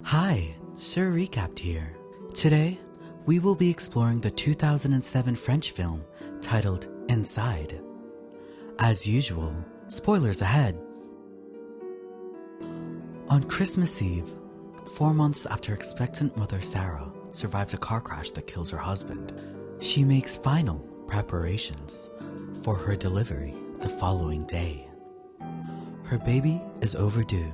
Hi, Sir Recapped here. Today, we will be exploring the 2007 French film titled Inside. As usual, spoilers ahead. On Christmas Eve, 4 months after expectant mother Sarah survives a car crash that kills her husband, she makes final preparations for her delivery the following day. Her baby is overdue.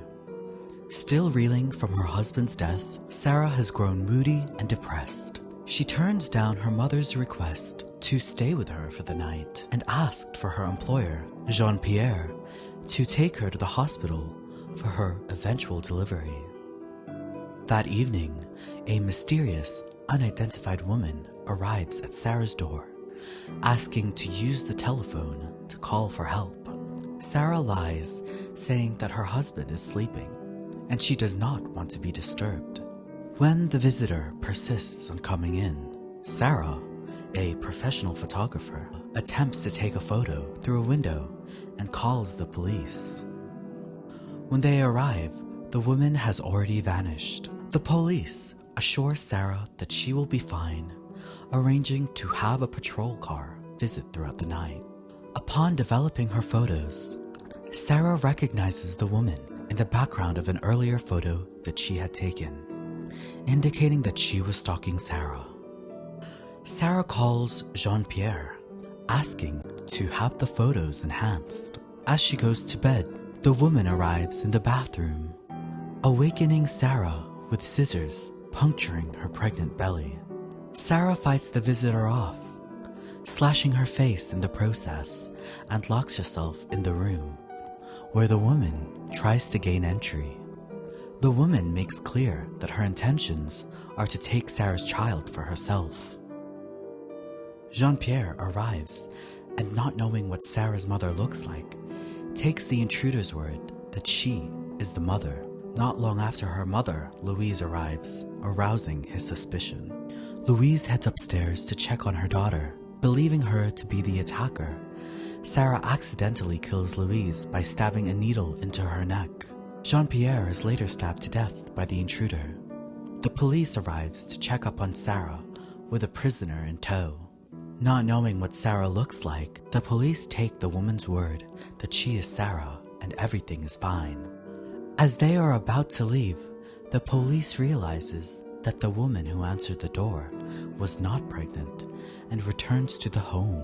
Still reeling from her husband's death, Sarah has grown moody and depressed. She turns down her mother's request to stay with her for the night and asked for her employer, Jean-Pierre, to take her to the hospital for her eventual delivery. That evening, a mysterious, unidentified woman arrives at Sarah's door, asking to use the telephone to call for help. Sarah lies, saying that her husband is sleeping and she does not want to be disturbed. When the visitor persists on coming in, Sarah, a professional photographer, attempts to take a photo through a window and calls the police. When they arrive, the woman has already vanished. The police assure Sarah that she will be fine, arranging to have a patrol car visit throughout the night. Upon developing her photos, Sarah recognizes the woman in the background of an earlier photo that she had taken, indicating that she was stalking Sarah. Sarah calls Jean-Pierre, asking to have the photos enhanced. As she goes to bed, the woman arrives in the bathroom, awakening Sarah with scissors puncturing her pregnant belly. Sarah fights the visitor off, slashing her face in the process, and locks herself in the room, where the woman tries to gain entry. The woman makes clear that her intentions are to take Sarah's child for herself. Jean-Pierre arrives and, not knowing what Sarah's mother looks like, takes the intruder's word that she is the mother. Not long after her mother, Louise, arrives, arousing his suspicion. Louise heads upstairs to check on her daughter. Believing her to be the attacker, Sarah accidentally kills Louise by stabbing a needle into her neck. Jean-Pierre is later stabbed to death by the intruder. The police arrives to check up on Sarah with a prisoner in tow. Not knowing what Sarah looks like, the police take the woman's word that she is Sarah and everything is fine. As they are about to leave, the police realizes that the woman who answered the door was not pregnant and returns to the home.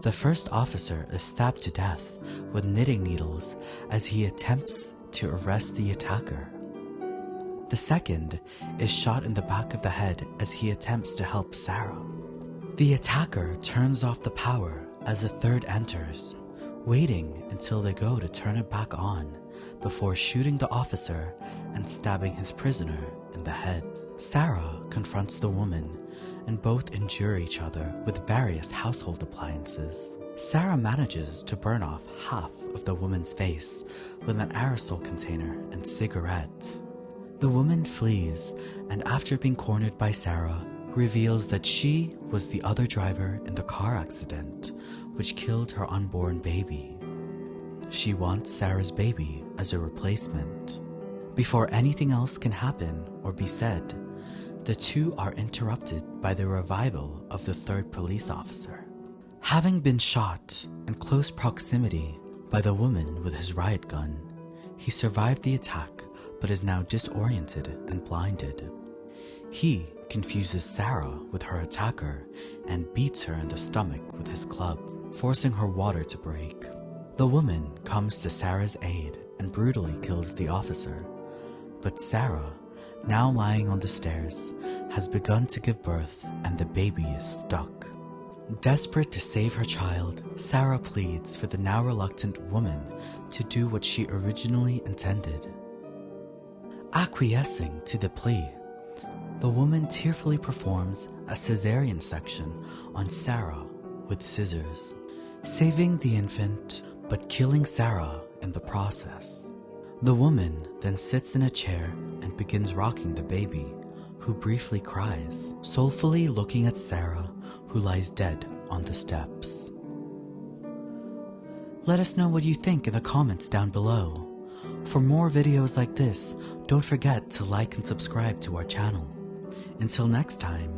The first officer is stabbed to death with knitting needles as he attempts to arrest the attacker. The second is shot in the back of the head as he attempts to help Sarah. The attacker turns off the power as a third enters, waiting until they go to turn it back on before shooting the officer and stabbing his prisoner in the head. Sarah confronts the woman and both injure each other with various household appliances. Sarah manages to burn off half of the woman's face with an aerosol container and cigarettes. The woman flees and, after being cornered by Sarah, reveals that she was the other driver in the car accident which killed her unborn baby. She wants Sarah's baby as a replacement. Before anything else can happen or be said, the two are interrupted by the revival of the third police officer. Having been shot in close proximity by the woman with his riot gun, he survived the attack but is now disoriented and blinded. He confuses Sarah with her attacker and beats her in the stomach with his club, forcing her water to break. The woman comes to Sarah's aid and brutally kills the officer, but Sarah, now lying on the stairs, has begun to give birth and the baby is stuck. Desperate to save her child, Sarah pleads for the now reluctant woman to do what she originally intended. Acquiescing to the plea, the woman tearfully performs a cesarean section on Sarah with scissors, saving the infant but killing Sarah in the process. The woman then sits in a chair and begins rocking the baby, who briefly cries, soulfully looking at Sarah, who lies dead on the steps. Let us know what you think in the comments down below. For more videos like this, don't forget to like and subscribe to our channel. Until next time,